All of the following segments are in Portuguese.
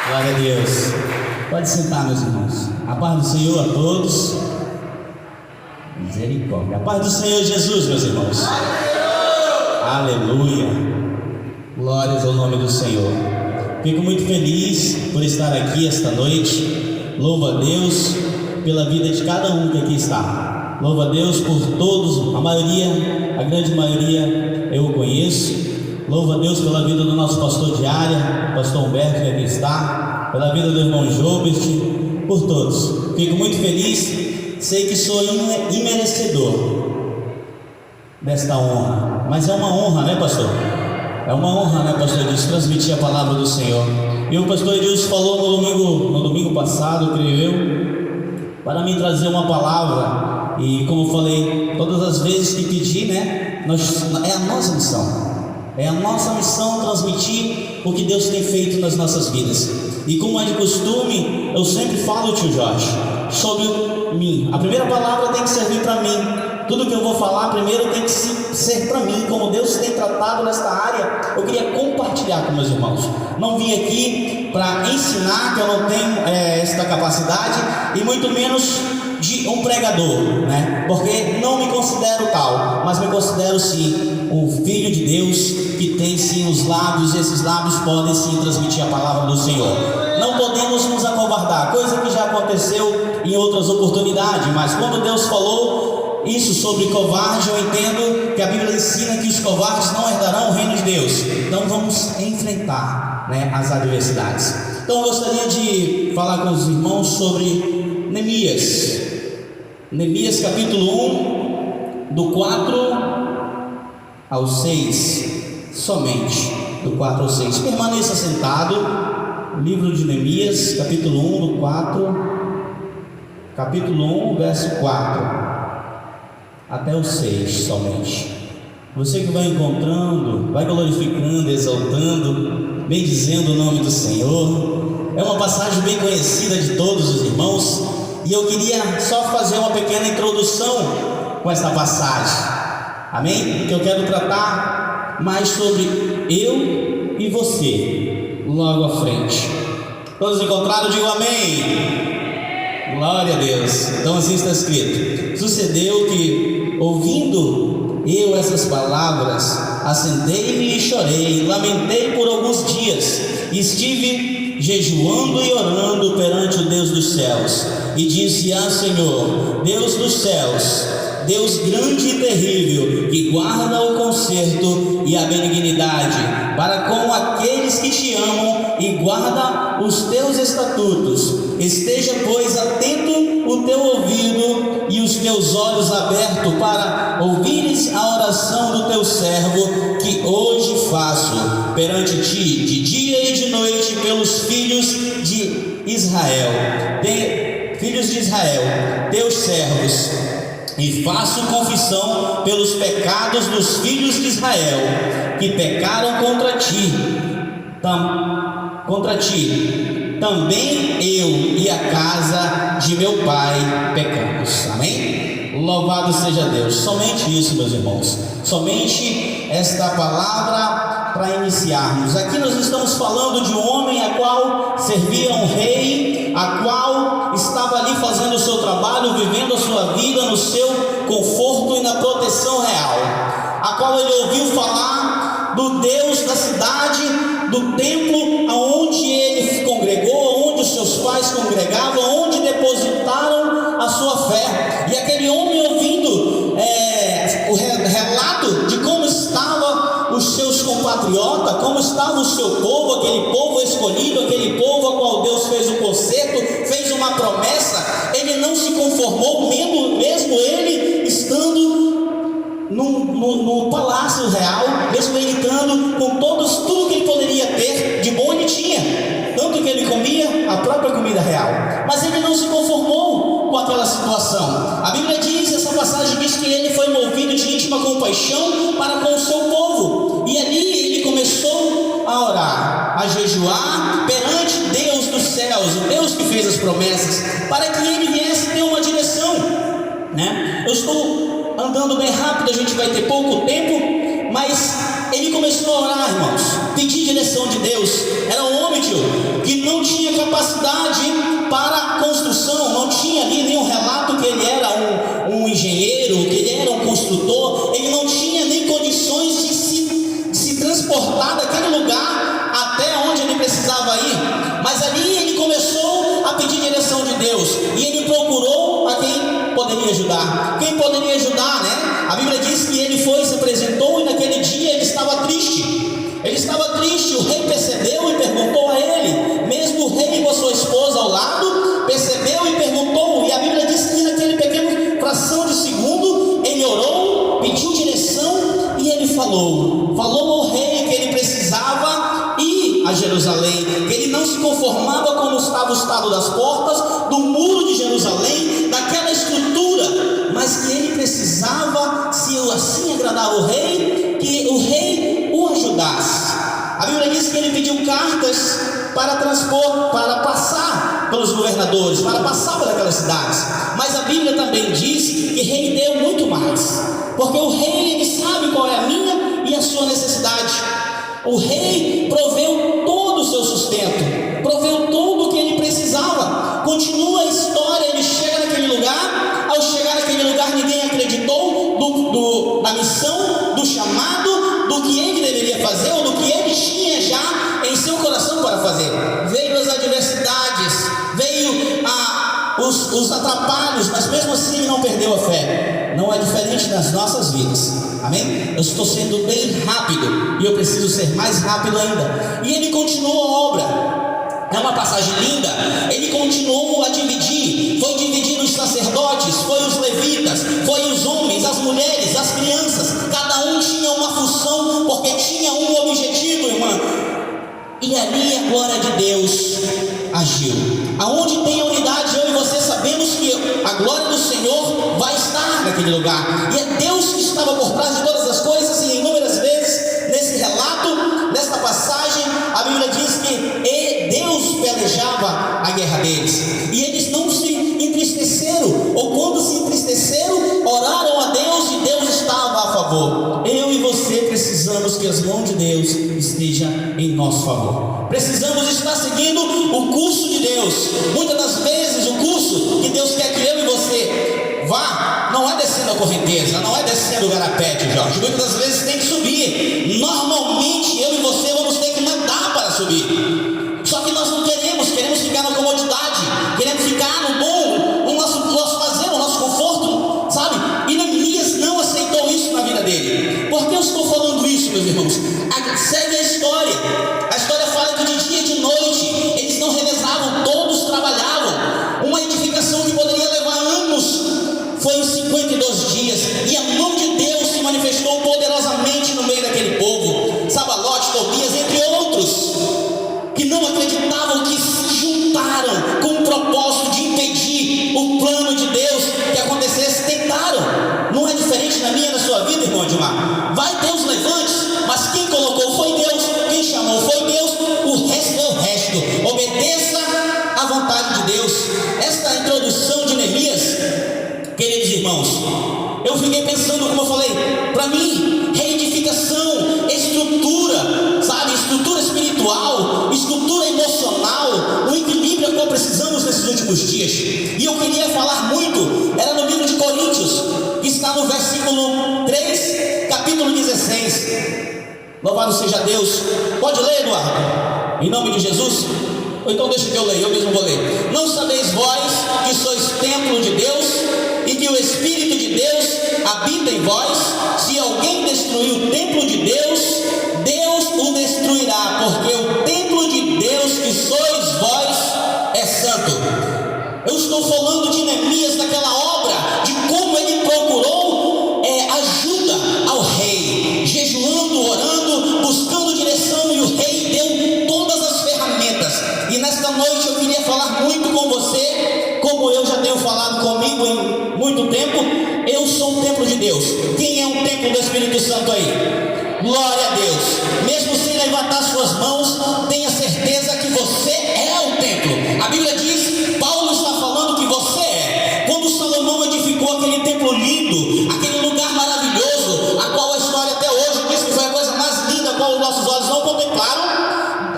Glória a Deus. Pode sentar, meus irmãos. A paz do Senhor a todos. Misericórdia. A paz do Senhor Jesus, meus irmãos. Aleluia. Glórias ao nome do Senhor. Fico muito feliz por estar aqui esta noite. Louvo a Deus pela vida de cada um que aqui está. Louvo a Deus por todos, a maioria, a grande maioria eu o conheço. Louvo a Deus pela vida do nosso pastor de área, pastor Humberto, que aqui está, pela vida do irmão Jobert, por todos. Fico muito feliz, sei que sou imerecedor desta honra, mas é uma honra, né, pastor? É uma honra, né, pastor Edilson, transmitir a palavra do Senhor. E o pastor Edilson falou no domingo passado, creio eu, para me trazer uma palavra. E como eu falei, todas as vezes que pedi, né, é a nossa missão. É a nossa missão transmitir o que Deus tem feito nas nossas vidas. E como é de costume, eu sempre falo, tio Jorge, sobre mim. A primeira palavra tem que servir para mim. Tudo que eu vou falar primeiro tem que ser para mim. Como Deus tem tratado nesta área, eu queria compartilhar com meus irmãos. Não vim aqui para ensinar, que eu não tenho esta capacidade, e muito menos de um pregador, né? Porque não me considero tal, mas me considero sim um filho de Deus que tem sim os lábios, e esses lábios podem sim transmitir a palavra do Senhor. Não podemos nos acovardar, coisa que já aconteceu em outras oportunidades, mas quando Deus falou isso sobre covarde, eu entendo que a Bíblia ensina que os covardes não herdarão o reino de Deus. Então vamos enfrentar, né, as adversidades. Então eu gostaria de falar com os irmãos sobre Neemias. Neemias capítulo 1, do 4 ao 6, somente do 4 ao 6. Permaneça sentado. Livro de Neemias, capítulo 1, do 4, capítulo 1, verso 4 até o 6 somente. Você que vai encontrando, vai glorificando, exaltando, bendizendo o nome do Senhor. É uma passagem bem conhecida de todos os irmãos, e eu queria só fazer uma pequena introdução com esta passagem, amém? Porque eu quero tratar mais sobre eu e você, logo à frente. Todos encontraram? Digam amém. Glória a Deus. Então assim está escrito: sucedeu que, ouvindo eu essas palavras, assentei-me e chorei, lamentei por alguns dias, e estive jejuando e orando perante o Deus dos céus, e disse: Senhor, Deus dos céus, Deus grande e terrível, que guarda o conserto e a benignidade para com aqueles que te amam e guarda os teus estatutos, esteja, pois, atento o teu ouvido e os teus olhos abertos para ouvires a oração do teu servo, que hoje faço perante ti, de dia e de noite, pelos filhos de Israel, teus servos, e faço confissão pelos pecados dos filhos de Israel, que pecaram contra ti. Também eu e a casa de meu pai pecamos. Amém? Louvado seja Deus. Somente isso, meus irmãos. Somente esta palavra para iniciarmos. Aqui nós estamos falando de um homem a qual servia um rei, a qual estava ali fazendo o seu trabalho, vivendo a sua vida no seu conforto e na proteção real, a qual ele ouviu falar do Deus da cidade, do templo aonde ele congregou, onde os seus pais congregavam, onde depositaram a sua fé. E aquele homem, ouvindo o relato de como estava os seus compatriotas, como estava o seu povo, aquele povo escolhido, aquele povo a qual Deus fez o conserto, fez uma promessa, ele não se conformou, mesmo ele estando no palácio real, mesmo ele estando com tudo que ele poderia ter de bom, ele tinha, tanto que ele comia a própria comida real, mas ele não se conformou com aquela situação. A Bíblia diz, essa passagem diz que ele foi movido de íntima compaixão para com o seu povo, e ali ele começou a orar, a jejuar perante Deus dos céus, o Deus que fez as promessas, para que ele viesse ter uma direção, né? Eu estou andando bem rápido, a gente vai ter pouco tempo, mas ele começou a orar, irmãos. pedir direção de Deus. Era um homem, tio, que não tinha capacidade para construção, não tinha ali nenhum relato que ele era um engenheiro, que ele era um construtor. Ele não tinha nem condições de se transportar daquele lugar até onde ele precisava ir. Mas ali ele começou a pedir direção de Deus, e ele procurou a quem poderia ajudar. Quem poderia ajudar, né? A Bíblia diz que ele foi, se apresentou, e naquele dia ele estava triste. Ele estava triste. O rei percebeu e perguntou a ele. Mesmo o rei com a sua esposa ao lado, percebeu e perguntou. E a Bíblia diz que naquele pequeno fração de segundo, ele orou, pediu direção, e ele falou ao rei que ele precisava ir a Jerusalém, que ele não se conformava como estava o estado das portas do muro de Jerusalém, daquela estrutura, mas que ele precisava, se assim agradava o rei, que o rei o ajudasse. A Bíblia diz que ele pediu cartas para transpor, para passar pelos governadores, para passar por aquelas cidades. Mas a Bíblia também diz que o rei deu muito mais, porque o rei, ele sabe qual é a minha e a sua necessidade. O rei proveu todo o seu sustento, proveu tudo o que ele precisava. Continua a história, ele chega naquele lugar. Ao chegar naquele lugar, ninguém acreditou da missão, do chamado, do que ele deveria fazer, ou do que ele tinha já em seu coração para fazer. Veio as adversidades, veio os atrapalhos, mas mesmo assim ele não perdeu a fé. Não é diferente nas nossas vidas, amém? Eu estou sendo bem rápido, e eu preciso ser mais rápido ainda. E ele continuou a obra. É uma passagem linda. Ele continuou a dividir. Foi dividindo os sacerdotes, foi os levitas, foi os homens, as mulheres, as crianças. Cada um tinha uma função, porque tinha um objetivo, irmã. E ali a glória de Deus agiu. Aonde tem a unidade, eu e você sabemos que a glória do Senhor vai estar naquele lugar. E é Deus que estava por trás de todas as coisas. E inúmeras vezes nesse relato, nesta passagem, a Bíblia diz que Deus pelejava a guerra deles, e eles não se entristeceram, ou quando se entristeceram, oraram a Deus, e Deus estava a favor. Eu e você precisamos que as mãos de Deus estejam em nosso favor. Precisamos estar seguindo o curso de Deus. Muitas das vezes o curso que Deus quer que eu e você vá, não é descendo a correnteza, não é descendo o garapete, Jorge. Muitas das vezes tem que subir. Normalmente eu e você vamos ter que nadar para subir. Só que nós não queremos ficar na comodidade, queremos ficar no bom, no nosso fazer, no nosso conforto, sabe? E Neemias não aceitou isso na vida dele. Por que eu estou falando isso, meus irmãos? Segue a história. A história fala que de dia e de noite eles não revezavam, todos trabalhavam. Uma edificação que poderia levar anos foi em 52 dias, e a mão de Deus se manifestou poderosamente no meio daquele povo. Sabalote, Tobias, entre outros, que não acreditavam, que se juntaram com o propósito de impedir o plano de Deus que acontecesse, tentaram. Não é diferente na minha e na sua vida, irmão Edmar. Vai ter os levantes, mas quem colocou foi Deus, quem chamou foi Deus, o resto é o resto. Obedeça à vontade de Deus. Esta introdução de Neemias, queridos irmãos, eu fiquei pensando, como eu falei, para mim, reedificação, estrutura, sabe, estrutura espiritual, estrutura emocional, o equilíbrio que nós precisamos nesses últimos dias. E eu queria falar muito, era no livro de Coríntios, que está no versículo 3, capítulo 16. Louvado seja Deus. Pode ler, Eduardo, em nome de Jesus? Ou então deixa que eu leia, eu mesmo vou ler. Não sabeis vós que sois templo de Deus, e que o Espírito de Deus habita em vós? Se alguém destruir o templo de Deus, Deus o destruirá, porque o templo de Deus que sois vós é santo. Eu estou falando de Neemias, daquela obra, de como ele procurou ajuda ao rei, jejuando, orando, buscando direção, e o rei deu todas as ferramentas. E nesta noite eu queria falar muito com você, como eu já tenho falado comigo em muito tempo. Eu sou um templo de Deus. Quem é um templo do Espírito Santo aí? Glória a Deus. Mesmo sem levantar suas mãos, tenha certeza que você é o templo. A Bíblia diz, Paulo está falando que você é. Quando Salomão edificou aquele templo lindo, aquele lugar maravilhoso, a qual a história até hoje diz que foi a coisa mais linda a qual o nosso nossos olhos não contemplaram,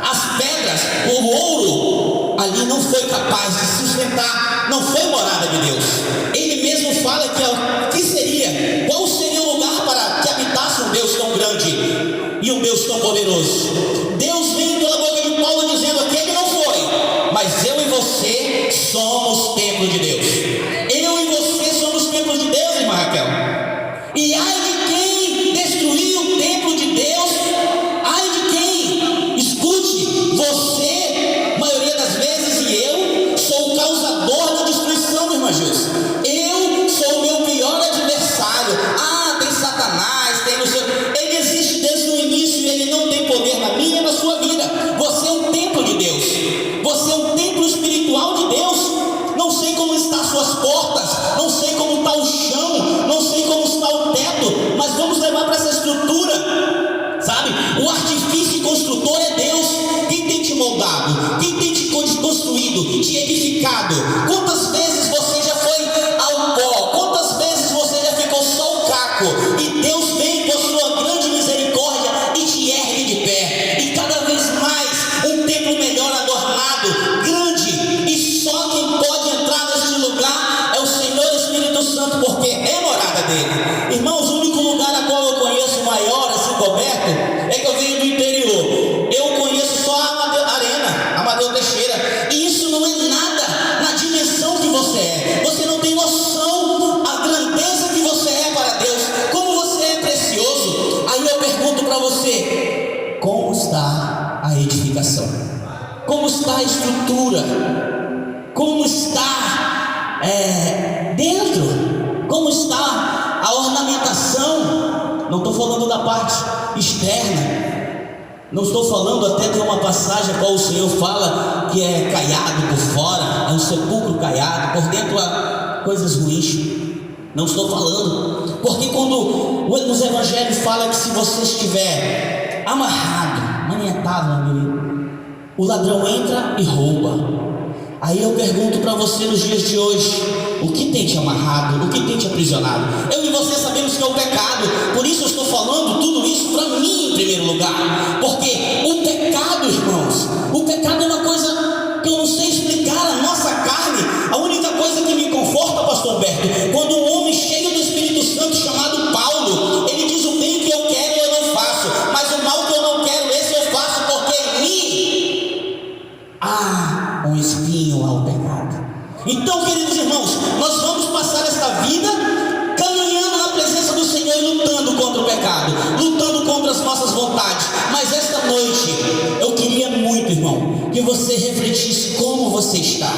as pedras, o ouro, ali não foi capaz de sustentar, não foi morada de Deus. Ele mesmo fala que seria, qual seria o lugar para que habitasse um Deus tão grande e um Deus tão poderoso? Deus vem pela boca de Paulo dizendo que ele não foi, mas eu e você somos templo de Deus. Eu e você somos templos de Deus, irmã Raquel. E ai de quem destruir o templo de Deus, ai de quem, escute, você, maioria das vezes, e eu, sou o causador da destruição, irmã Gilson. Eu sou o meu pior adversário. Tem Satanás, tem no seu... Ele existe desde o início e ele não tem poder na minha e na sua vida. Você é um templo de Deus. Você é um templo espiritual de Deus. Não sei como estão suas portas, não sei como está o chão, não sei como está o teto, mas vamos levar para essa estrutura, sabe? O artifício construtor é Deus. Quem tem te moldado, quem tem te construído, te edificado? Quantas vezes você já foi ao pó? Quantas vezes você já ficou só o caco? E Deus vem com sua grande misericórdia e te ergue de pé, e cada vez mais um templo melhor adornado, grande, e só quem pode entrar neste lugar é o Senhor Espírito Santo, porque é morada dele. Irmãos, o único lugar a qual eu conheço maior, assim coberto, é que eu venho do interior. Eu conheço só a Arena, Amadeu Teixeira, e isso não é nada na dimensão que você é. Você não tem noção a grandeza que você é para Deus, como você é precioso. Aí eu pergunto para você, como está a edificação? Como está a estrutura? Como está dentro? Como está a ornamentação? Não estou falando da parte externa. Não estou falando, até tem uma passagem a qual o Senhor fala que é caiado por fora, é um sepulcro caiado, por dentro há coisas ruins. Não estou falando, porque quando nos evangelhos fala que se você estiver amarrado, maniatado, o ladrão entra e rouba. Aí eu pergunto para você nos dias de hoje, o que tem te amarrado, o que tem te aprisionado? Eu e você sabemos que é o pecado, por isso eu estou falando tudo isso para mim em primeiro lugar, porque o pecado, irmãos, o pecado é uma coisa que eu não sei explicar. A nossa carne, a única coisa que me conforta, pastor Humberto, quando um homem cheio do Espírito Santo chamado Paulo, ele diz: o bem que eu quero eu não faço, mas o mal que eu não quero, esse eu faço, porque em mim há um espinho ao pecado. Então, queridos irmãos, nós vamos passar esta vida caminhando na presença do Senhor e lutando contra o pecado, lutando contra as nossas vontades. Mas esta noite eu queria muito, irmão, que você refletisse como você está.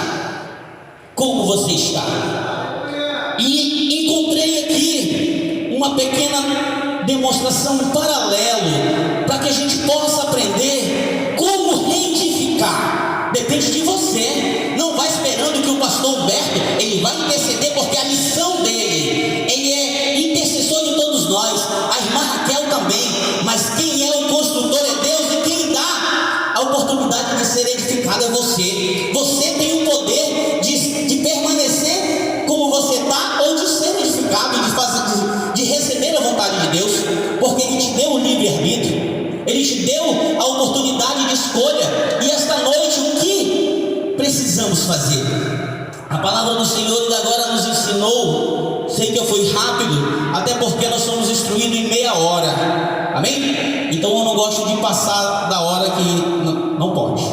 Como você está. E encontrei aqui uma pequena demonstração em paralelo para que a gente possa aprender como reedificar. Depende de você. Não vai esperando que o pastor Humberto ele vai interceder, porque a missão dele, ele é intercessor de todos nós, a irmã Raquel também, mas quem é o construtor é Deus, e quem dá a oportunidade de ser edificado é você. Você tem o poder de permanecer como você está, ou de ser edificado, de receber a vontade de Deus, porque Ele te deu o livre-arbítrio. Ele te deu a oportunidade de escolha. E esta noite, o que precisamos fazer? A palavra do Senhor ainda agora nos ensinou. Sei que eu fui rápido, até porque nós somos instruídos em meia hora. Amém? Então eu não gosto de passar da hora que não pode.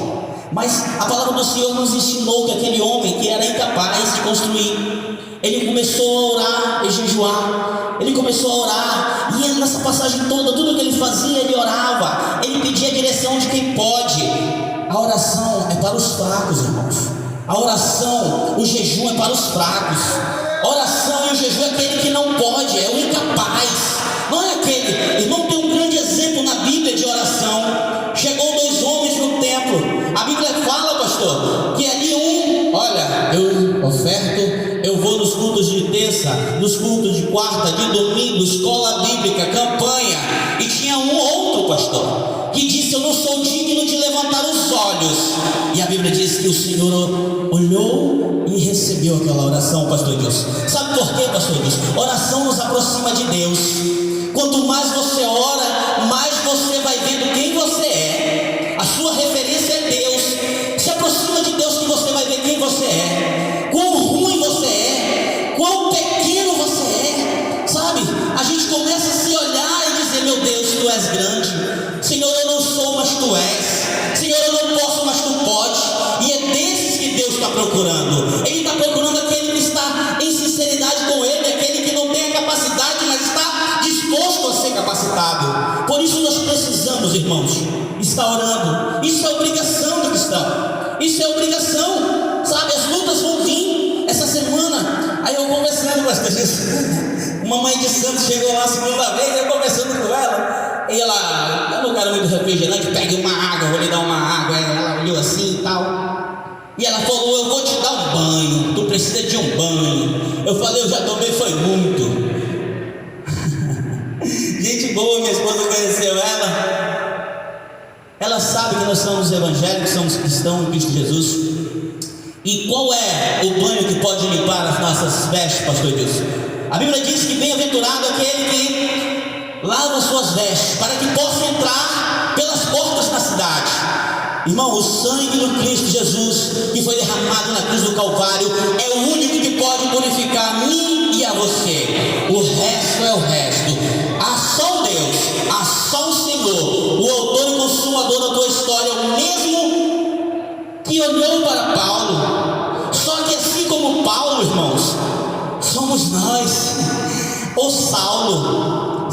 Mas a palavra do Senhor nos ensinou que aquele homem que era incapaz de construir, ele começou a orar e jejuar. Ele começou a orar, e nessa passagem toda, tudo que ele fazia, ele orava, ele pedia a direção de quem pode. A oração é para os fracos, irmãos. A oração, o jejum é para os fracos. A oração e o jejum é aquele que não pode, é o incapaz. Não é aquele. Irmão, tem um grande exemplo na Bíblia de oração. Chegou 2 homens no templo. A Bíblia fala, pastor, que ali olha, eu oferto, eu vou nos cultos de terça, nos cultos de quarta, de domingo, escola bíblica, campanha. E tinha um outro pastor que disse: eu não sou digno de levantar os olhos. E a Bíblia diz que o Senhor olhou e recebeu aquela oração, pastor Deus. Sabe por quê, pastor Deus? Oração nos aproxima de Deus. Quanto mais você ora, mais você vai vendo quem você irmãos, está orando. Isso é obrigação do cristão. Isso é obrigação, sabe? As lutas vão vir essa semana. Aí eu conversando com essa gente, uma mãe de santo chegou lá a segunda vez, eu conversando com ela, e ela, eu não quero muito refrigerante, pegue uma água, vou lhe dar uma água. Ela olhou assim e tal. E ela falou, eu vou te dar um banho, tu precisa de um banho. Eu falei, eu já tomei, foi muito. Gente boa, minha esposa conheceu ela. Ela sabe que nós somos evangélicos, somos cristãos em Cristo Jesus. E qual é o banho que pode limpar as nossas vestes, pastor Edilson? A Bíblia diz que bem-aventurado aquele que lava as suas vestes, para que possa entrar pelas portas da cidade. Irmão, o sangue do Cristo Jesus, que foi derramado na cruz do Calvário, é o único que pode purificar a mim e a você. O resto é o resto. Há só Deus, há só o Senhor, o autor e consumador da tua história, o mesmo que olhou para Paulo. Só que assim como Paulo, irmãos, somos nós. Ou Saulo,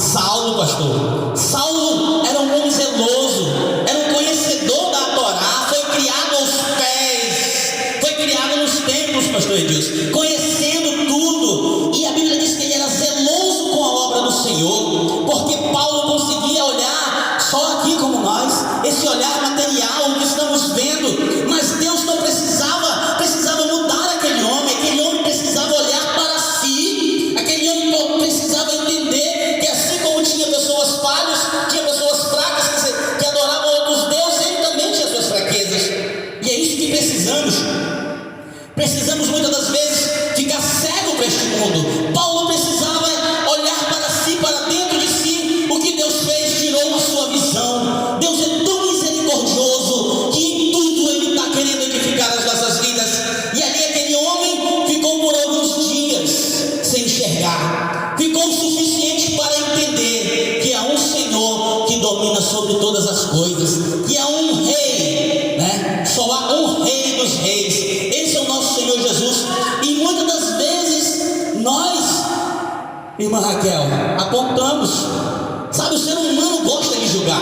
pastor. Saulo era um homem zeloso, era um conhecedor da Torá, foi criado aos pés, foi criado nos templos, pastor Edilson, conhecendo tudo. E a Bíblia diz que ele era zeloso com a obra do Senhor, porque Paulo conseguia olhar só aqui como nós, esse olhar material que estamos vendo, mas Deus não precisava mudar aquele homem precisava olhar para si, aquele homem precisava entender que assim como tinha pessoas falhas, tinha pessoas fracas que adoravam outros deuses, ele também tinha suas fraquezas. E é isso que precisamos muitas das vezes ficar cego para este mundo. Paulo precisava olhar para si, para dentro de si. O que Deus fez tirou a sua visão. Deus é tão misericordioso que em tudo Ele está querendo edificar as nossas vidas. E ali aquele homem ficou por alguns dias sem enxergar, ficou o suficiente para entender que há um Senhor que domina sobre todas as coisas, que há um rei, né? Só há um rei dos reis. Esse é o nosso Senhor Jesus. E muitas das vezes nós, irmã Raquel, apontamos. Sabe, o ser humano gosta de julgar.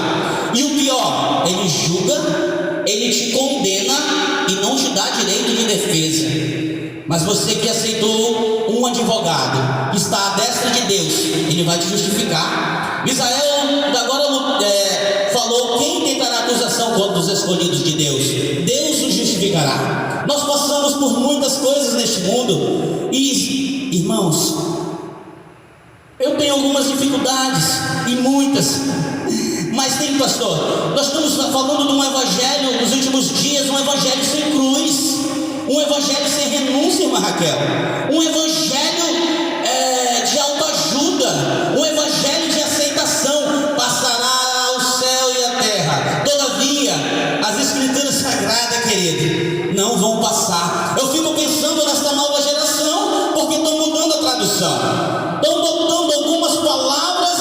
E o pior, ele julga, ele te condena e não te dá direito de defesa. Mas você que aceitou um advogado que está à destra de Deus, ele vai te justificar. Misael agora falou: quem tentará acusação contra os escolhidos de Deus? Deus os justificará. Nós passamos por muitas coisas neste mundo. E, irmãos, eu tenho algumas dificuldades, e muitas. Mas tem, pastor, nós estamos falando de um evangelho nos últimos dias, um evangelho sem cruz, um evangelho sem renúncia, irmã Raquel, um evangelho de autoajuda, um evangelho de aceitação. Passará o céu e a terra, todavia as escrituras sagradas, querido, não vão passar. Eu fico pensando nesta nova geração, porque estão mudando a tradução, estão botando algumas palavras.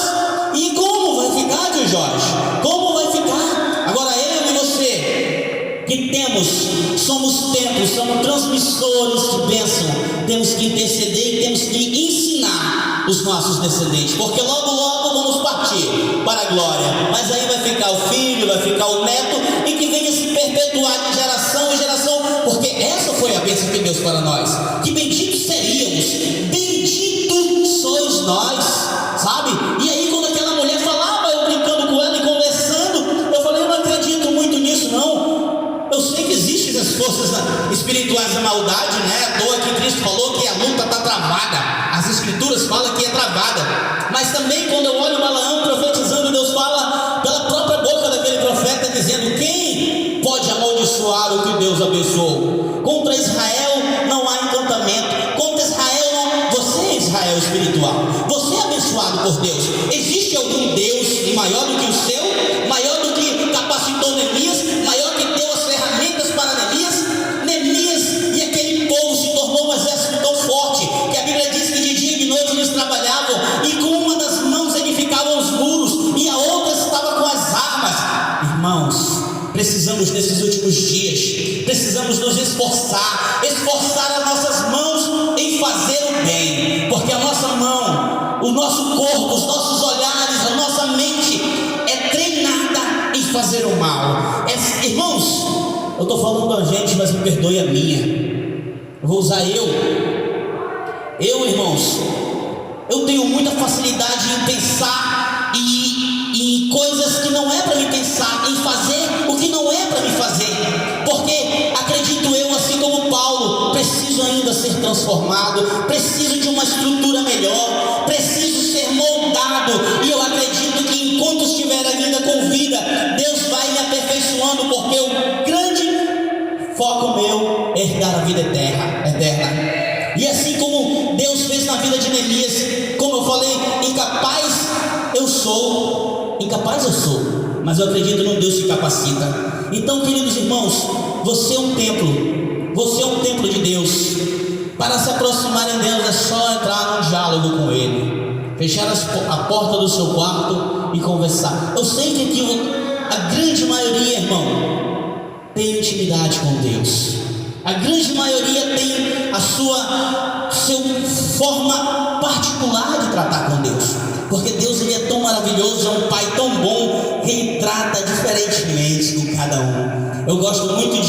E como vai ficar, tio Jorge? Como vai ficar? Agora eu e você, que somos templos, somos transmissores de bênção, temos que interceder e temos que ensinar os nossos descendentes, porque logo vamos partir para a glória. Mas aí vai ficar o filho, vai ficar o neto, e que venha se perpetuar de geração em geração, porque essa foi a bênção de Deus para nós. Que benditos seríamos, benditos sois nós, sabe? E aí quando aquela mulher falava, eu brincando com ela e conversando, eu falei: eu não acredito muito nisso não. Eu sei que existem as forças espirituais da maldade, né? À toa que Cristo falou que a luta está travada, as escrituras falam que é travada. Mas também quando eu olho Balaão profetizando, Deus fala pela própria boca daquele profeta, dizendo: quem pode amaldiçoar o que Deus abençoou? Contra Israel não há encantamento, contra Israel não. Você é Israel espiritual, você é abençoado por Deus. Existe algum Deus maior do que o seu? Maior do que capacitou Neemias? Maior que deu as ferramentas para Neemias? Neemias e aquele povo se tornou um exército tão forte, que a Bíblia diz que de dia e de noite eles trabalhavam, e com uma das mãos edificavam os muros, e a outra estava com as armas. Irmãos, precisamos nesses últimos dias, precisamos nos esforçar as nossas mãos em fazer o bem, porque a nossa mão, o nosso corpo, os nossos olhares, a nossa mente é treinada em fazer o mal. Irmãos, eu estou falando a gente, mas me perdoe a minha. Eu vou usar irmãos, eu tenho muita facilidade em pensar em coisas que não é para me pensar, em fazer o que não é para me fazer, porque acredito eu, assim como Paulo, preciso ainda ser transformado, preciso de uma estrutura melhor, preciso ser moldado, e eu acredito que enquanto estiver ainda com vida, Deus vai me aperfeiçoando, porque o grande foco meu é herdar a vida eterna. E assim como Deus fez na vida de Neemias, como eu falei, incapaz eu sou, mas eu acredito num Deus que capacita. Então, queridos irmãos, você é um templo de Deus. Para se aproximar de Deus é só entrar num diálogo com Ele, fechar a porta do seu quarto e conversar. Eu sei que aqui a grande maioria, irmão, tem intimidade com Deus. A grande maioria tem a sua forma particular de tratar com Deus, porque Deus, ele é tão maravilhoso, é um Pai tão bom, que Ele trata diferentemente com cada um. Eu gosto muito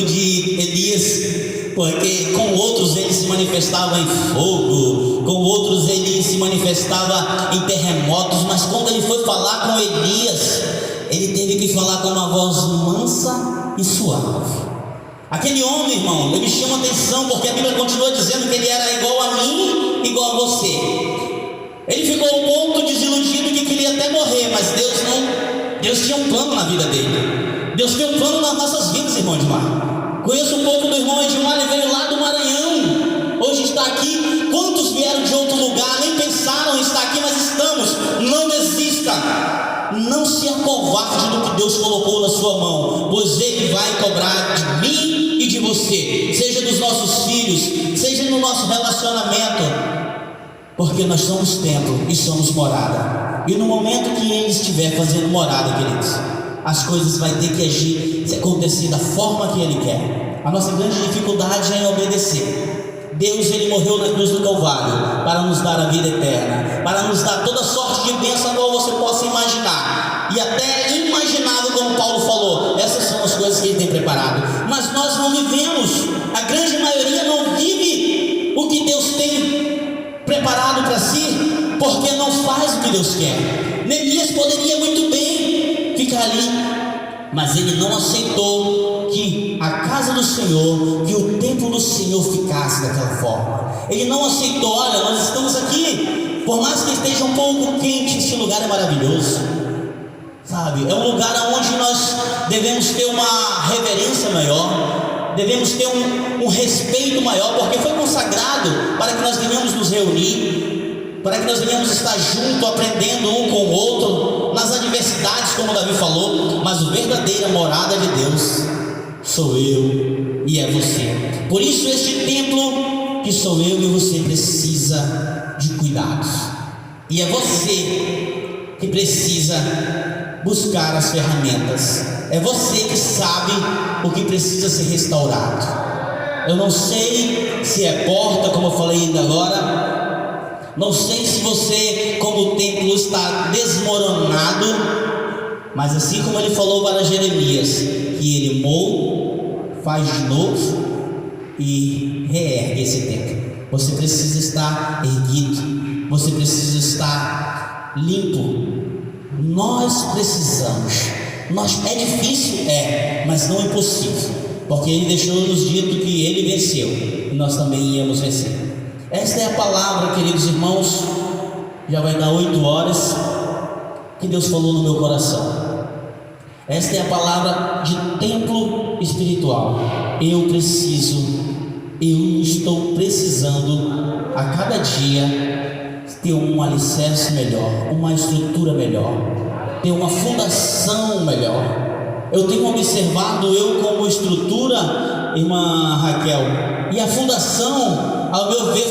de Elias, porque com outros ele se manifestava em fogo, com outros ele se manifestava em terremotos, mas quando ele foi falar com Elias, ele teve que falar com uma voz mansa e suave. Aquele homem, irmão, ele me chama a atenção, porque a Bíblia continua dizendo que ele era igual a mim, igual a você. Ele ficou um pouco desiludido, que queria até morrer, mas Deus tinha um plano na vida dele. Deus tem um plano nas nossas vidas, irmão Edmar. Conheço um pouco do irmão Edmar, ele veio lá do Maranhão, hoje está aqui. Quantos vieram de outro lugar, nem pensaram em estar aqui, mas estamos. Não desista, não se acovarde do que Deus colocou na sua mão, pois Ele vai cobrar de mim e de você, seja dos nossos filhos, seja no nosso relacionamento, porque nós somos templo e somos morada. E no momento que Ele estiver fazendo morada, queridos, as coisas vai ter que agir, acontecer da forma que Ele quer. A nossa grande dificuldade é em obedecer. Deus, Ele morreu na cruz do Calvário para nos dar a vida eterna, para nos dar toda sorte de bênção qual você possa imaginar, e até imaginável, como Paulo falou. Essas são as coisas que Ele tem preparado, mas nós não vivemos, a grande maioria não vive o que Deus tem preparado para si, porque não faz o que Deus quer. Neemias poderia muito bem ficar ali, mas ele não aceitou que a casa do Senhor, que o templo do Senhor ficasse daquela forma. Ele não aceitou. Olha, nós estamos aqui, por mais que esteja um pouco quente, esse lugar é maravilhoso, sabe? É um lugar onde nós devemos ter uma reverência maior, devemos ter um respeito maior, porque foi consagrado para que nós venhamos nos reunir, para que nós venhamos estar juntos, aprendendo um com o outro, nas adversidades, como Davi falou. Mas a verdadeira morada de Deus sou eu e é você. Por isso este templo que sou eu e você precisa de cuidados, e é você que precisa buscar as ferramentas, é você que sabe o que precisa ser restaurado. Eu não sei se é porta, como eu falei ainda agora, não sei se você, como o templo está desmoronado, mas assim como Ele falou para Jeremias, que Ele faz de novo e reergue esse templo. Você precisa estar erguido, você precisa estar limpo. Nós precisamos. É difícil, mas não é impossível, porque Ele deixou-nos dito que Ele venceu, e nós também íamos vencer. Esta é a palavra, queridos irmãos. Já vai dar 8 horas que Deus falou no meu coração. Esta é a palavra de templo espiritual. Eu estou precisando a cada dia ter um alicerce melhor, uma estrutura melhor, ter uma fundação melhor. Eu tenho observado, eu como estrutura, irmã Raquel, e a fundação, ao meu ver,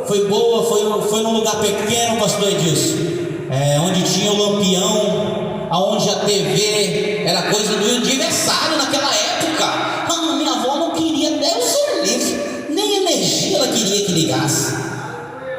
foi num lugar pequeno, pastor Edilson, onde tinha o lampião, onde a TV era coisa do aniversário naquela época. Minha avó não queria, Deus o livre, nem energia ela queria que ligasse.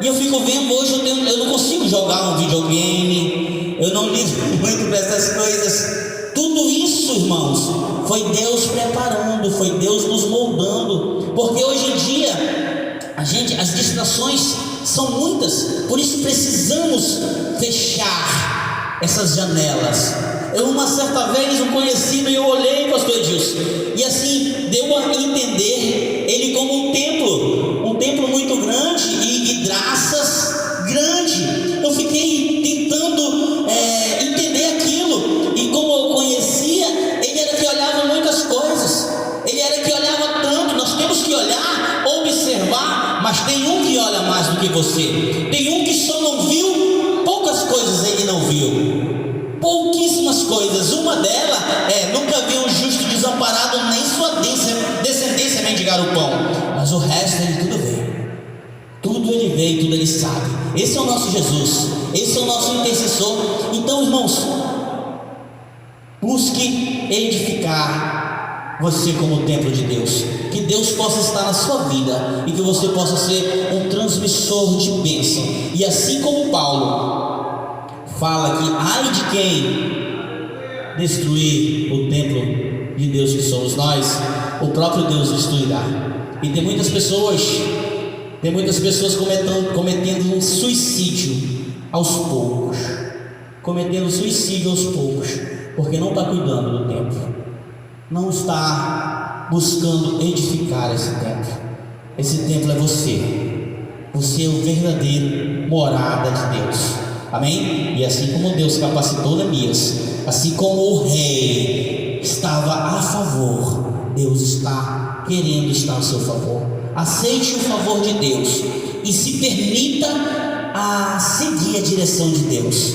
E eu fico vendo, hoje eu não consigo jogar um videogame, eu eu não ligo muito para essas coisas. Tudo isso, irmãos, foi Deus preparando, foi Deus nos moldando, porque hoje em dia as distrações são muitas, por isso precisamos fechar essas janelas. Uma certa vez um conhecido, eu olhei, pastor Edilson, e assim deu a entender ele como um templo muito grande e vidraças grande. Eu fiquei tentando entender aquilo, e como eu conhecia, ele era que olhava muitas coisas, ele era que olhava tanto. Nós temos que olhar, observar, mas tem um que olha mais do que você, tem um que só não viu poucas coisas, ele não viu pouquíssimas coisas. Uma delas nunca vi um justo desamparado, nem sua descendência mendigar o pão, mas o resto ele tudo vê. Tudo ele vê e tudo ele sabe. Esse é o nosso Jesus, esse é o nosso intercessor. Então, irmãos, busque edificar você como templo de Deus, que Deus possa estar na sua vida e que você possa ser um transmissor de bênção. E assim como Paulo fala que ai de quem destruir o templo de Deus que somos nós, o próprio Deus destruirá. E tem muitas pessoas cometendo um suicídio aos poucos, porque não está cuidando do templo, não está buscando edificar esse templo. Esse templo é você é o verdadeiro morada de Deus. Amém? E assim como Deus capacitou Neemias, assim como o rei estava a favor, Deus está querendo estar a seu favor. Aceite o favor de Deus e se permita a seguir a direção de Deus.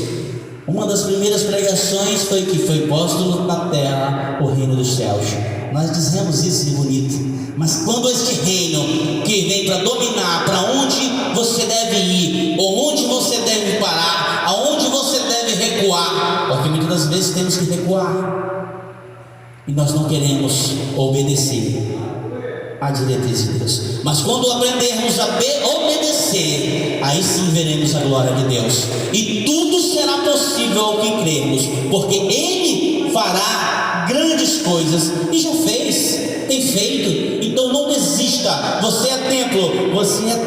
Uma das primeiras pregações foi que foi posto na terra o reino dos céus. Nós dizemos isso de bonito, mas quando este reino que vem para dominar, para onde você deve ir, ou onde você deve parar, aonde você deve recuar, porque muitas das vezes temos que recuar e nós não queremos obedecer a diretriz de Deus. Mas quando aprendermos a obedecer, aí sim veremos a glória de Deus, e tudo será possível ao que cremos, porque Ele fará grandes coisas, e já fez, tem feito. Então não desista. Você é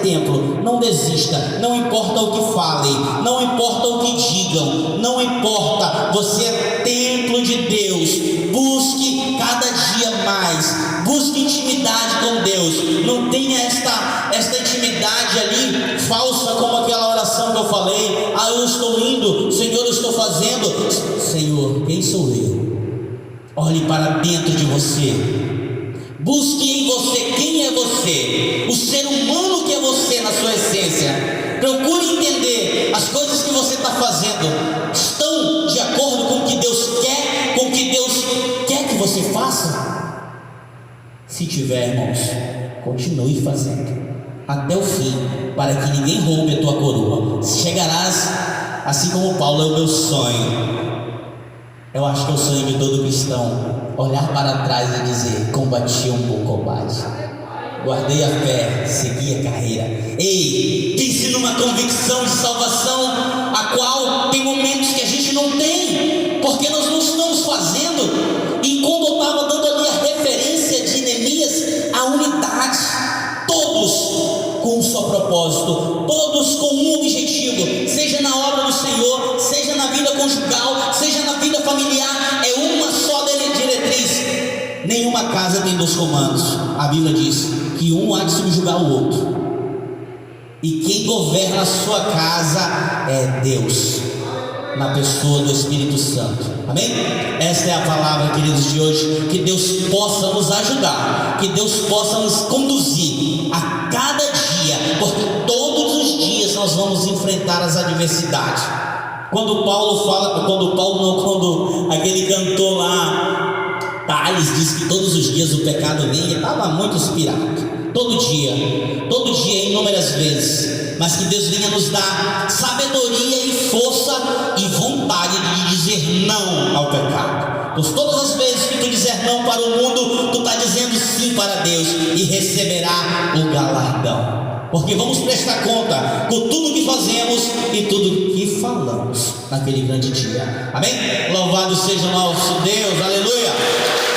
templo, não desista. Não importa o que falem, não importa o que digam, não importa, você é templo de Deus. Busque cada dia mais, busque intimidade com Deus. Não tenha esta intimidade ali falsa, como aquela oração que eu falei: eu estou indo, Senhor, eu estou fazendo. Senhor, quem sou eu? Olhe para dentro de você, busque em você quem é você, o ser humano que é você na sua essência. Procure entender as coisas que você está fazendo estão de acordo com o que Deus quer, com o que Deus quer que você faça. Se tiver, irmãos, continue fazendo até o fim, para que ninguém roube a tua coroa. Chegarás, assim como Paulo, é o meu sonho. Eu acho que é o sonho de todo cristão, olhar para trás e dizer: combati um bom combate, guardei a fé, segui a carreira. Ei, pense numa convicção de salvação, a qual tem momentos que a gente não tem, porque nós não estamos fazendo. E quando eu estava dando ali a referência de Neemias, a unidade, todos com um só propósito, todos com um objetivo, seja na obra do Senhor, seja na vida conjugal, seja na vida familiar, é uma só diretriz. Nenhuma casa tem dois comandos. A Bíblia diz que um há de subjugar o outro, e quem governa a sua casa é Deus, na pessoa do Espírito Santo. Amém? Esta é a palavra, queridos, de hoje. Que Deus possa nos ajudar, que Deus possa nos conduzir a cada dia, porque todos os dias nós vamos enfrentar as adversidades. Quando aquele cantor lá, Thales, diz que todos os dias o pecado vinha, ele estava muito inspirado. Todo dia, inúmeras vezes, mas que Deus venha nos dar sabedoria e força e vontade de dizer não ao pecado. Pois todas as vezes que tu dizer não para o mundo, tu está dizendo sim para Deus, e receberá o galardão. porque vamos prestar conta com tudo que fazemos e tudo que falamos naquele grande dia. Amém? Louvado seja o nosso Deus, aleluia.